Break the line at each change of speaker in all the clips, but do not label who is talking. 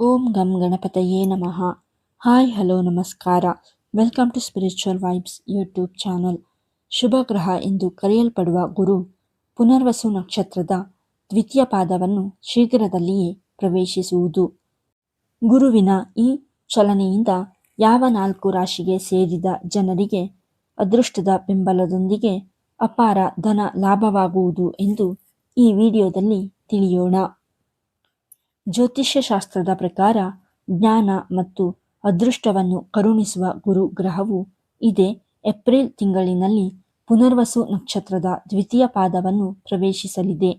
ಓಂ ಗಂ ಗಣಪತಯೇ ನಮಃ. ಹಾಯ್ ಹಲೋ ನಮಸ್ಕಾರ. Welcome to spiritual vibes YouTube channel. ಶುಭ ಗ್ರಹ ಎಂದು ಕರೆಯಲ್ಪಡುವ ಗುರು ಪುನರ್ವಸು ನಕ್ಷತ್ರದ ದ್ವಿತೀಯ ಪಾದವನ್ನು ಶೀಘ್ರದಲ್ಲಿಯೇ ಪ್ರವೇಶಿಸುವುದು. ಗುರುವಿನ ಈ ಚಲನೆಯಿಂದ ಯಾವ 4 ರಾಶಿಗೆ ಸೇರಿದ ಜನರಿಗೆ ಅದೃಷ್ಟದ ಬೆಂಬಲದೊಂದಿಗೆ ಅಪಾರ ಧನ ಲಾಭವಾಗುವುದು ಎಂದು ಈ ವಿಡಿಯೋದಲ್ಲಿ ತಿಳಿಯೋಣ. ಜ್ಯೋತಿಷ್ಯ ಶಾಸ್ತ್ರದ ಪ್ರಕಾರ ಜ್ಞಾನ ಮತ್ತು ಅದೃಷ್ಟವನ್ನು ಕರುಣಿಸುವ ಗುರು ಗ್ರಹವು ಇದೇ ಏಪ್ರಿಲ್ ತಿಂಗಳಿನಲ್ಲಿ ಪುನರ್ವಸು ನಕ್ಷತ್ರದ ದ್ವಿತೀಯ ಪಾದವನ್ನು ಪ್ರವೇಶಿಸಲಿದೆ.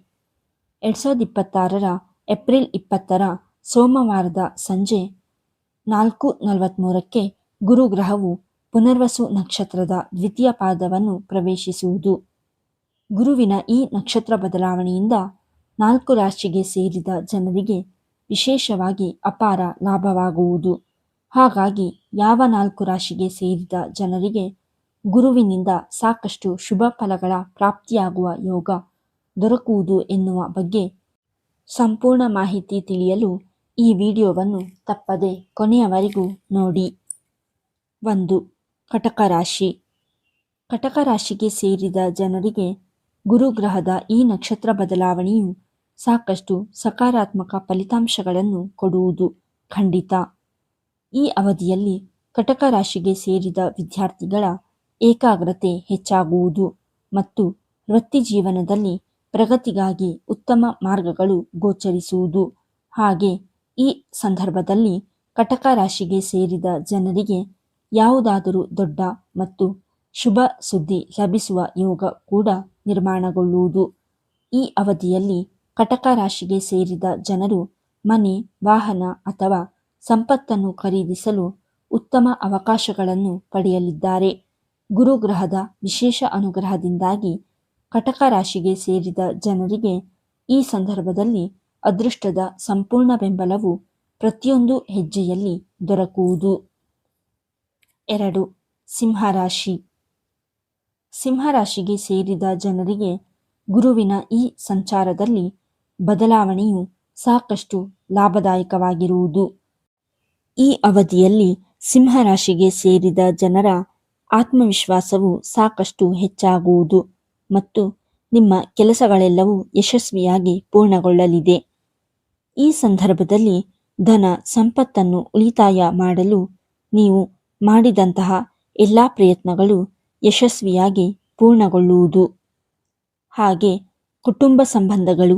2026 ಏಪ್ರಿಲ್ 20 ಸೋಮವಾರದ ಸಂಜೆ 4:43ಕ್ಕೆ ಗುರುಗ್ರಹವು ಪುನರ್ವಸು ನಕ್ಷತ್ರದ ದ್ವಿತೀಯ ಪಾದವನ್ನು ಪ್ರವೇಶಿಸುವುದು. ಗುರುವಿನ ಈ ನಕ್ಷತ್ರ ಬದಲಾವಣೆಯಿಂದ 4 ರಾಶಿಗೆ ಸೇರಿದ ಜನರಿಗೆ ವಿಶೇಷವಾಗಿ ಅಪಾರ ಲಾಭವಾಗುವುದು. ಹಾಗಾಗಿ ಯಾವ 4 ರಾಶಿಗೆ ಸೇರಿದ ಜನರಿಗೆ ಗುರುವಿನಿಂದ ಸಾಕಷ್ಟು ಶುಭ ಫಲಗಳ ಪ್ರಾಪ್ತಿಯಾಗುವ ಯೋಗ ದೊರಕುವುದು ಎನ್ನುವ ಬಗ್ಗೆ ಸಂಪೂರ್ಣ ಮಾಹಿತಿ ತಿಳಿಯಲು ಈ ವಿಡಿಯೋವನ್ನು ತಪ್ಪದೆ ಕೊನೆಯವರೆಗೂ ನೋಡಿ. 1. ಕಟಕ ರಾಶಿ. ಕಟಕ ರಾಶಿಗೆ ಸೇರಿದ ಜನರಿಗೆ ಗುರುಗ್ರಹದ ಈ ನಕ್ಷತ್ರ ಬದಲಾವಣೆಯು ಸಾಕಷ್ಟು ಸಕಾರಾತ್ಮಕ ಫಲಿತಾಂಶಗಳನ್ನು ಕೊಡುವುದು ಖಂಡಿತ. ಈ ಅವಧಿಯಲ್ಲಿ ಕಟಕ ರಾಶಿಗೆ ಸೇರಿದ ವಿದ್ಯಾರ್ಥಿಗಳ ಏಕಾಗ್ರತೆ ಹೆಚ್ಚಾಗುವುದು ಮತ್ತು ವೃತ್ತಿ ಜೀವನದಲ್ಲಿ ಪ್ರಗತಿಗಾಗಿ ಉತ್ತಮ ಮಾರ್ಗಗಳು ಗೋಚರಿಸುವುದು. ಹಾಗೆ ಈ ಸಂದರ್ಭದಲ್ಲಿ ಕಟಕ ರಾಶಿಗೆ ಸೇರಿದ ಜನರಿಗೆ ಯಾವುದಾದರೂ ದೊಡ್ಡ ಮತ್ತು ಶುಭ ಸುದ್ದಿ ಲಭಿಸುವ ಯೋಗ ಕೂಡ ನಿರ್ಮಾಣಗೊಳ್ಳುವುದು. ಈ ಅವಧಿಯಲ್ಲಿ ಕಟಕ ರಾಶಿಗೆ ಸೇರಿದ ಜನರು ಮನೆ, ವಾಹನ ಅಥವಾ ಸಂಪತ್ತನ್ನು ಖರೀದಿಸಲು ಉತ್ತಮ ಅವಕಾಶಗಳನ್ನು ಪಡೆಯಲಿದ್ದಾರೆ. ಗುರುಗ್ರಹದ ವಿಶೇಷ ಅನುಗ್ರಹದಿಂದಾಗಿ ಕಟಕ ರಾಶಿಗೆ ಸೇರಿದ ಜನರಿಗೆ ಈ ಸಂದರ್ಭದಲ್ಲಿ ಅದೃಷ್ಟದ ಸಂಪೂರ್ಣ ಬೆಂಬಲವು ಪ್ರತಿಯೊಂದು ಹೆಜ್ಜೆಯಲ್ಲಿ ದೊರಕುವುದು. 2. ಸಿಂಹರಾಶಿ. ಸಿಂಹರಾಶಿಗೆ ಸೇರಿದ ಜನರಿಗೆ ಗುರುವಿನ ಈ ಸಂಚಾರದಲ್ಲಿ ಬದಲಾವಣೆಯು ಸಾಕಷ್ಟು ಲಾಭದಾಯಕವಾಗಿರುವುದು. ಈ ಅವಧಿಯಲ್ಲಿ ಸಿಂಹರಾಶಿಗೆ ಸೇರಿದ ಜನರ ಆತ್ಮವಿಶ್ವಾಸವು ಸಾಕಷ್ಟು ಹೆಚ್ಚಾಗುವುದು ಮತ್ತು ನಿಮ್ಮ ಕೆಲಸಗಳೆಲ್ಲವೂ ಯಶಸ್ವಿಯಾಗಿ ಪೂರ್ಣಗೊಳ್ಳಲಿದೆ. ಈ ಸಂದರ್ಭದಲ್ಲಿ ಧನ ಸಂಪತ್ತನ್ನು ಉಳಿತಾಯ ಮಾಡಲು ನೀವು ಮಾಡಿದಂತಹ ಎಲ್ಲ ಪ್ರಯತ್ನಗಳು ಯಶಸ್ವಿಯಾಗಿ ಪೂರ್ಣಗೊಳ್ಳುವುದು. ಹಾಗೆ ಕುಟುಂಬ ಸಂಬಂಧಗಳು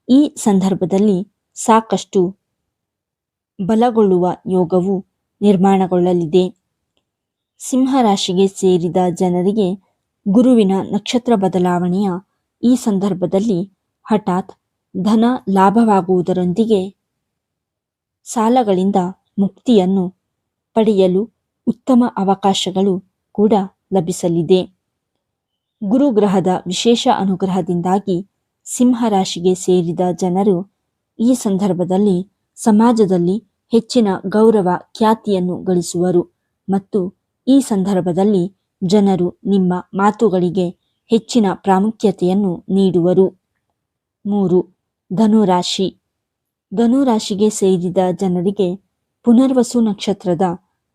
ಈ ಸಂದರ್ಭದಲ್ಲಿ ಸಾಕಷ್ಟು ಬಲಗೊಳ್ಳುವ ಯೋಗವು ನಿರ್ಮಾಣಗೊಳ್ಳಲಿದೆ. ಸಿಂಹರಾಶಿಗೆ ಸೇರಿದ ಜನರಿಗೆ ಗುರುವಿನ ನಕ್ಷತ್ರ ಬದಲಾವಣೆಯ ಈ ಸಂದರ್ಭದಲ್ಲಿ ಹಠಾತ್ ಧನ ಲಾಭವಾಗುವುದರೊಂದಿಗೆ ಸಾಲಗಳಿಂದ ಮುಕ್ತಿಯನ್ನು ಪಡೆಯಲು ಉತ್ತಮ ಅವಕಾಶಗಳು ಕೂಡ ಲಭಿಸಲಿದೆ. ಗುರುಗ್ರಹದ ವಿಶೇಷ ಅನುಗ್ರಹದಿಂದಾಗಿ ಸಿಂಹರಾಶಿಗೆ ಸೇರಿದ ಜನರು ಈ ಸಂದರ್ಭದಲ್ಲಿ ಸಮಾಜದಲ್ಲಿ ಹೆಚ್ಚಿನ ಗೌರವ ಖ್ಯಾತಿಯನ್ನು ಗಳಿಸುವರು ಮತ್ತು ಈ ಸಂದರ್ಭದಲ್ಲಿ ಜನರು ನಿಮ್ಮ ಮಾತುಗಳಿಗೆ ಹೆಚ್ಚಿನ ಪ್ರಾಮುಖ್ಯತೆಯನ್ನು ನೀಡುವರು. 3. ಧನುರಾಶಿ. ಧನುರಾಶಿಗೆ ಸೇರಿದ ಜನರಿಗೆ ಪುನರ್ವಸು ನಕ್ಷತ್ರದ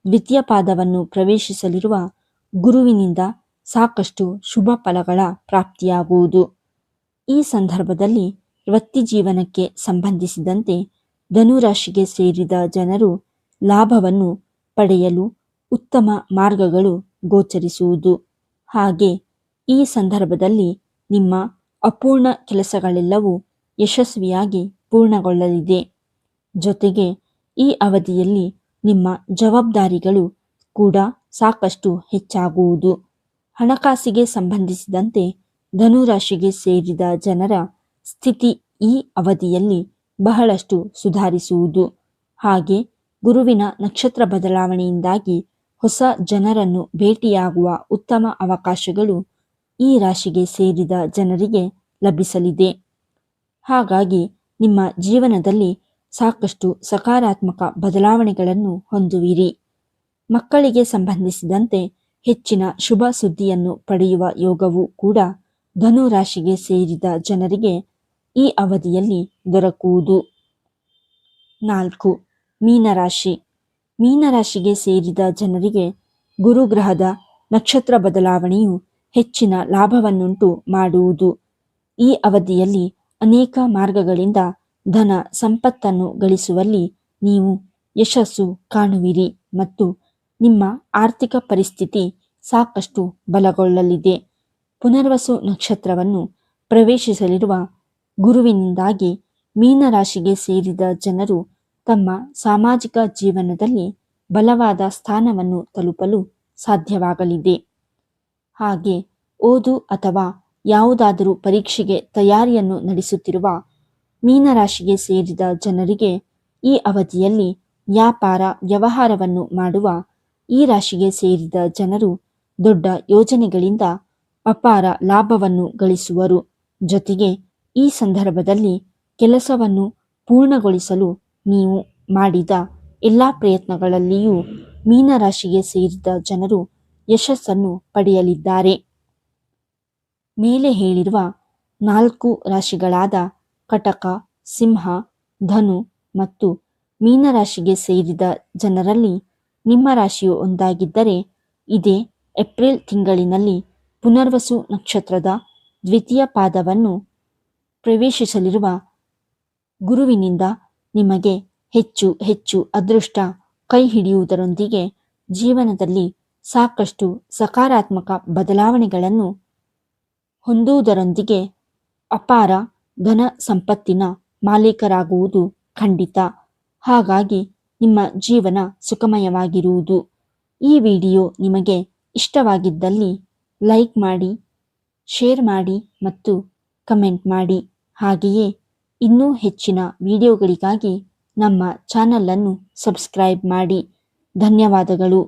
ದ್ವಿತೀಯ ಪಾದವನ್ನು ಪ್ರವೇಶಿಸಲಿರುವ ಗುರುವಿನಿಂದ ಸಾಕಷ್ಟು ಶುಭ ಫಲಗಳ ಪ್ರಾಪ್ತಿಯಾಗುವುದು. ಈ ಸಂದರ್ಭದಲ್ಲಿ ವೃತ್ತಿ ಜೀವನಕ್ಕೆ ಸಂಬಂಧಿಸಿದಂತೆ ಧನುರಾಶಿಗೆ ಸೇರಿದ ಜನರು ಲಾಭವನ್ನು ಪಡೆಯಲು ಉತ್ತಮ ಮಾರ್ಗಗಳು ಗೋಚರಿಸುವುದು. ಹಾಗೆ ಈ ಸಂದರ್ಭದಲ್ಲಿ ನಿಮ್ಮ ಅಪೂರ್ಣ ಕೆಲಸಗಳೆಲ್ಲವೂ ಯಶಸ್ವಿಯಾಗಿ ಪೂರ್ಣಗೊಳ್ಳಲಿದೆ. ಜೊತೆಗೆ ಈ ಅವಧಿಯಲ್ಲಿ ನಿಮ್ಮ ಜವಾಬ್ದಾರಿಗಳು ಕೂಡ ಸಾಕಷ್ಟು ಹೆಚ್ಚಾಗುವುದು. ಹಣಕಾಸಿಗೆ ಸಂಬಂಧಿಸಿದಂತೆ ಧನುರಾಶಿಗೆ ಸೇರಿದ ಜನರ ಸ್ಥಿತಿ ಈ ಅವಧಿಯಲ್ಲಿ ಬಹಳಷ್ಟು ಸುಧಾರಿಸುವುದು. ಹಾಗೆ ಗುರುವಿನ ನಕ್ಷತ್ರ ಬದಲಾವಣೆಯಿಂದಾಗಿ ಹೊಸ ಜನರನ್ನು ಭೇಟಿಯಾಗುವ ಉತ್ತಮ ಅವಕಾಶಗಳು ಈ ರಾಶಿಗೆ ಸೇರಿದ ಜನರಿಗೆ ಲಭಿಸಲಿದೆ. ಹಾಗಾಗಿ ನಿಮ್ಮ ಜೀವನದಲ್ಲಿ ಸಾಕಷ್ಟು ಸಕಾರಾತ್ಮಕ ಬದಲಾವಣೆಗಳನ್ನು ಹೊಂದುವಿರಿ. ಮಕ್ಕಳಿಗೆ ಸಂಬಂಧಿಸಿದಂತೆ ಹೆಚ್ಚಿನ ಶುಭ ಸುದ್ದಿಯನ್ನು ಪಡೆಯುವ ಯೋಗವು ಕೂಡ ಧನು ರಾಶಿಗೆ ಸೇರಿದ ಜನರಿಗೆ ಈ ಅವಧಿಯಲ್ಲಿ ದೊರಕುವುದು. 4. ಮೀನರಾಶಿ. ಮೀನರಾಶಿಗೆ ಸೇರಿದ ಜನರಿಗೆ ಗುರುಗ್ರಹದ ನಕ್ಷತ್ರ ಬದಲಾವಣೆಯು ಹೆಚ್ಚಿನ ಲಾಭವನ್ನುಂಟು ಮಾಡುವುದು. ಈ ಅವಧಿಯಲ್ಲಿ ಅನೇಕ ಮಾರ್ಗಗಳಿಂದ ಧನ ಸಂಪತ್ತನ್ನು ಗಳಿಸುವಲ್ಲಿ ನೀವು ಯಶಸ್ಸು ಕಾಣುವಿರಿ ಮತ್ತು ನಿಮ್ಮ ಆರ್ಥಿಕ ಪರಿಸ್ಥಿತಿ ಸಾಕಷ್ಟು ಬಲಗೊಳ್ಳಲಿದೆ. ಪುನರ್ವಸು ನಕ್ಷತ್ರವನ್ನು ಪ್ರವೇಶಿಸಲಿರುವ ಗುರುವಿನಿಂದಾಗಿ ಮೀನರಾಶಿಗೆ ಸೇರಿದ ಜನರು ತಮ್ಮ ಸಾಮಾಜಿಕ ಜೀವನದಲ್ಲಿ ಬಲವಾದ ಸ್ಥಾನವನ್ನು ತಲುಪಲು ಸಾಧ್ಯವಾಗಲಿದೆ. ಹಾಗೆ ಓದು ಅಥವಾ ಯಾವುದಾದರೂ ಪರೀಕ್ಷೆಗೆ ತಯಾರಿಯನ್ನು ನಡೆಸುತ್ತಿರುವ ಮೀನರಾಶಿಗೆ ಸೇರಿದ ಜನರಿಗೆ ಈ ಅವಧಿಯಲ್ಲಿ ವ್ಯಾಪಾರ ವ್ಯವಹಾರವನ್ನು ಮಾಡುವ ಈ ರಾಶಿಗೆ ಸೇರಿದ ಜನರು ದೊಡ್ಡ ಯೋಜನೆಗಳಿಂದ ಅಪಾರ ಲಾಭವನ್ನು ಗಳಿಸುವರು. ಜೊತೆಗೆ ಈ ಸಂದರ್ಭದಲ್ಲಿ ಕೆಲಸವನ್ನು ಪೂರ್ಣಗೊಳಿಸಲು ನೀವು ಮಾಡಿದ ಎಲ್ಲ ಪ್ರಯತ್ನಗಳಲ್ಲಿಯೂ ಮೀನರಾಶಿಗೆ ಸೇರಿದ ಜನರು ಯಶಸ್ಸನ್ನು ಪಡೆಯಲಿದ್ದಾರೆ. ಮೇಲೆ ಹೇಳಿರುವ 4 ರಾಶಿಗಳಾದ ಕಟಕ, ಸಿಂಹ, ಧನು ಮತ್ತು ಮೀನರಾಶಿಗೆ ಸೇರಿದ ಜನರಲ್ಲಿ ನಿಮ್ಮ ರಾಶಿಯು ಒಂದಾಗಿದ್ದರೆ ಇದೇ ಏಪ್ರಿಲ್ ತಿಂಗಳಿನಲ್ಲಿ ಪುನರ್ವಸು ನಕ್ಷತ್ರದ ದ್ವಿತೀಯ ಪಾದವನ್ನು ಪ್ರವೇಶಿಸಲಿರುವ ಗುರುವಿನಿಂದ ನಿಮಗೆ ಹೆಚ್ಚು ಹೆಚ್ಚು ಅದೃಷ್ಟ ಕೈ ಹಿಡಿಯುವುದರೊಂದಿಗೆ ಜೀವನದಲ್ಲಿ ಸಾಕಷ್ಟು ಸಕಾರಾತ್ಮಕ ಬದಲಾವಣೆಗಳನ್ನು ಹೊಂದುವುದರೊಂದಿಗೆ ಅಪಾರ ಧನ ಸಂಪತ್ತಿನ ಮಾಲೀಕರಾಗುವುದು ಖಂಡಿತ. ಹಾಗಾಗಿ ನಿಮ್ಮ ಜೀವನ ಸುಖಮಯವಾಗಿರುವುದು. ಈ ವಿಡಿಯೋ ನಿಮಗೆ ಇಷ್ಟವಾಗಿದ್ದಲ್ಲಿ ಲೈಕ್ ಮಾಡಿ, ಶೇರ್ ಮಾಡಿ ಮತ್ತು ಕಮೆಂಟ್ ಮಾಡಿ. ಹಾಗೆಯೇ ಇನ್ನೂ ಹೆಚ್ಚಿನ ವಿಡಿಯೋಗಳಿಗಾಗಿ ನಮ್ಮ ಚಾನಲನ್ನು ಸಬ್ಸ್ಕ್ರೈಬ್ ಮಾಡಿ. ಧನ್ಯವಾದಗಳು.